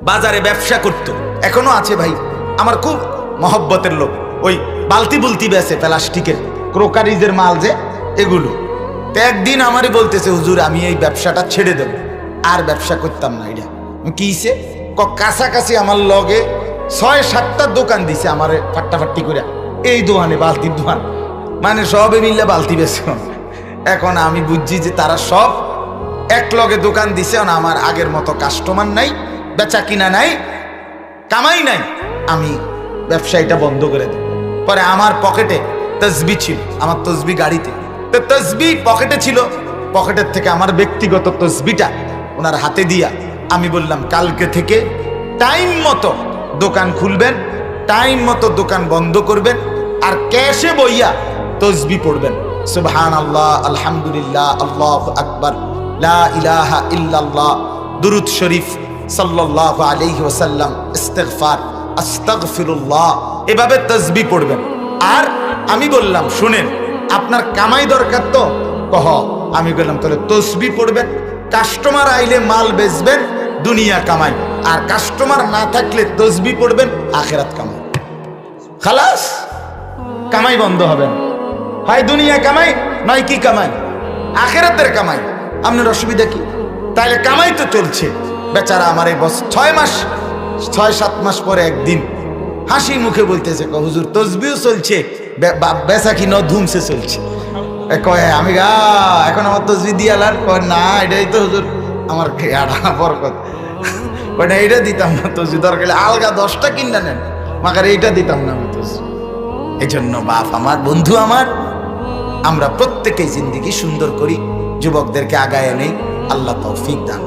বাজারে ব্যবসা করত, এখনো আছে ভাই, আমার খুব মহব্বতের লোক। ওই বালতি বুলতি বেচে প্লাস্টিকের, ক্রোকারিজের মাল যে এগুলো। তো একদিন আমারই বলতেছে, হুজুর আমি এই ব্যবসাটা ছেড়ে দেব, আর ব্যবসা করতাম না। এটা কিসে কাছাকাছি আমার লগে ৬-৭টা দোকান দিছে আমারে ফাট্টাফাট্টি করে, এই দোকানে বালতির দোকান, মানে সবে মিললে বালতি বেছে। এখন আমি বুঝছি যে তারা সব এক লগে দোকান দিছে, আমার আগের মতো কাস্টমার নাই, বেচা কিনা নাই, কামাই নাই, আমি ব্যবসায়ীটা বন্ধ করে দেব। পরে আমার পকেটে তসবি ছিল, আমার তসবি গাড়িতে, তো তসবি পকেটে ছিল, পকেটের থেকে আমার ব্যক্তিগত তসবিটা ওনার হাতে দিয়া আমি বললাম, কালকে থেকে টাইম মতো দোকান খুলবেন, টাইম মতো দোকান বন্ধ করবেন, আর ক্যাশে বইয়া তসবি পড়বেন, সুবহানাল্লাহ, আলহামদুলিল্লাহ, আল্লাহু আকবার, লা ইলাহা ইল্লাল্লাহ, দুরূদ শরীফ সাল্লাল্লাহু আলাইহি ওয়াসাল্লাম, ইস্তিগফার, আস্তাগফিরুল্লাহ, এভাবে তসবি পড়বেন। আর আমি বললাম, শুনেন আপনার কামাই দরকার তো, কহ, আমি বললাম তাহলে তসবি পড়বেন, কাস্টমার আইলে মাল বেচবেন, দুনিয়া কামাই, আর কাস্টমার না থাকলে তসবি পড়বেন, আখিরাত কামাই। খালাস, কামাই বন্ধ হবে না, হয় দুনিয়া কামাই নয় কি কামাই, আখিরাতের কামাই। আপনার অসুবিধা কি? তাইলে কামাই তো চলছে। বেচারা আমার এই বস 6-7 মাস পরে একদিন হাসি মুখে বলতেছে, হুজুর তসবিও চলছে, বেচা কি ধুমসে চলছে। কয় আমি এখন আমার তসবি দিয়ে আলার, কয় না এটাই তো হুজুর আমার বরকত, কয় না এইটা দিতাম না, তসবি দরকার আলগা 10টা কিনা নেন, মাকার এইটা দিতাম না আমি তসবি। এই জন্য বাপ আমার, বন্ধু আমার, আমরা প্রত্যেকেই জিন্দেগি সুন্দর করি, যুবকদেরকে আগায় নেই, আল্লাহ তৌফিক দান।